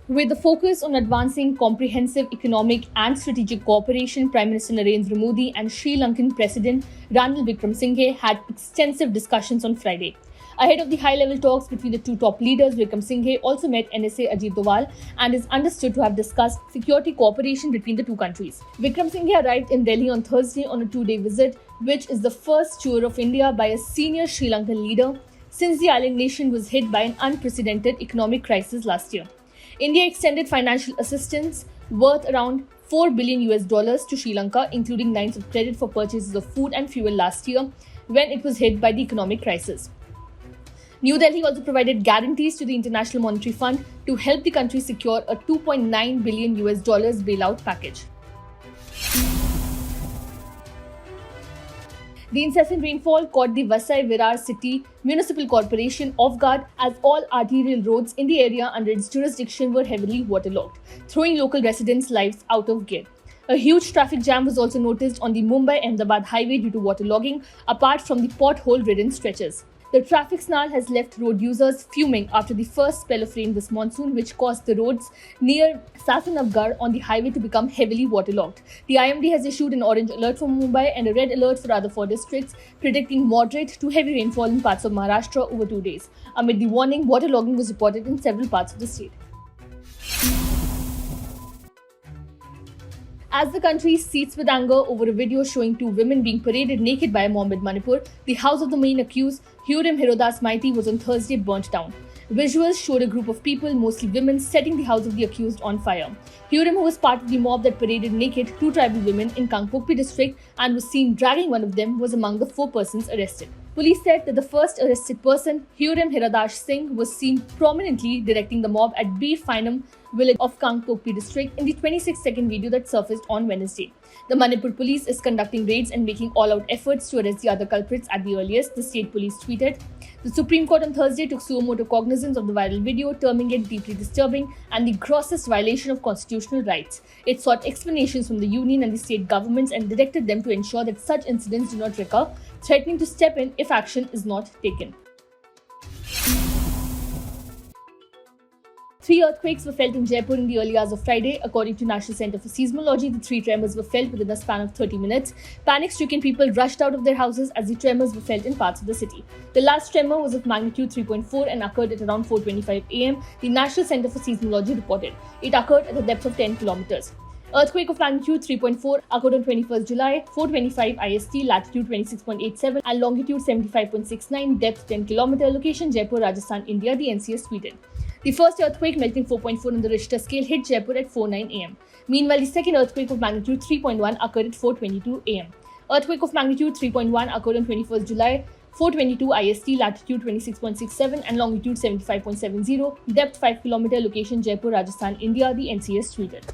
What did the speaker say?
With the focus on advancing comprehensive economic and strategic cooperation, Prime Minister Narendra Modi and Sri Lankan President Ranil Wickremesinghe had extensive discussions on Friday. Ahead of the high-level talks between the two top leaders, Wickremesinghe also met NSA Ajit Doval and is understood to have discussed security cooperation between the two countries. Wickremesinghe arrived in Delhi on Thursday on a two-day visit, which is the first tour of India by a senior Sri Lankan leader since the island nation was hit by an unprecedented economic crisis last year. India extended financial assistance worth around $4 billion to Sri Lanka, including lines of credit for purchases of food and fuel last year when it was hit by the economic crisis. New Delhi also provided guarantees to the International Monetary Fund to help the country secure a $2.9 billion bailout package. The incessant rainfall caught the Vasai-Virar City Municipal Corporation off guard as all arterial roads in the area under its jurisdiction were heavily waterlogged, throwing local residents' lives out of gear. A huge traffic jam was also noticed on the Mumbai-Ahmedabad highway due to waterlogging, apart from the pothole-ridden stretches. The traffic snarl has left road users fuming after the first spell of rain this monsoon, which caused the roads near Sasanavgarh on the highway to become heavily waterlogged. The IMD has issued an orange alert for Mumbai and a red alert for other four districts, predicting moderate to heavy rainfall in parts of Maharashtra over 2 days. Amid the warning, waterlogging was reported in several parts of the state. As the country seethes with anger over a video showing two women being paraded naked by a mob in Manipur, the house of the main accused, Hurim Hirodas Maiti, was on Thursday burnt down. Visuals showed a group of people, mostly women, setting the house of the accused on fire. Hurim, who was part of the mob that paraded naked two tribal women in Kangpokpi district and was seen dragging one of them, was among the 4 persons arrested. Police said that the first arrested person, Hurim Hiradash Singh, was seen prominently directing the mob at Bir Finam village of Kangpokpi district in the 26-second video that surfaced on Wednesday. The Manipur police is conducting raids and making all-out efforts to arrest the other culprits at the earliest, the state police tweeted. The Supreme Court on Thursday took suo motu cognizance of the viral video, terming it deeply disturbing and the grossest violation of constitutional rights. It sought explanations from the union and the state governments and directed them to ensure that such incidents do not recur, threatening to step in if action is not taken. 3 earthquakes were felt in Jaipur in the early hours of Friday. According to National Centre for Seismology, the 3 tremors were felt within a span of 30 minutes. Panic-stricken people rushed out of their houses as the tremors were felt in parts of the city. The last tremor was of magnitude 3.4 and occurred at around 4:25 am, the National Centre for Seismology reported. It occurred at a depth of 10 kilometers. Earthquake of magnitude 3.4 occurred on 21st July, 4:25 IST, latitude 26.87 and longitude 75.69, depth 10 km, location Jaipur, Rajasthan, India, the NCS tweeted. The first earthquake, melting 4.4 on the Richter scale, hit Jaipur at 4:09 am. Meanwhile, the second earthquake of magnitude 3.1 occurred at 4:22 am. Earthquake of magnitude 3.1 occurred on 21st July, 4:22 IST, latitude 26.67 and longitude 75.70, depth 5 km, location Jaipur, Rajasthan, India, the NCS tweeted.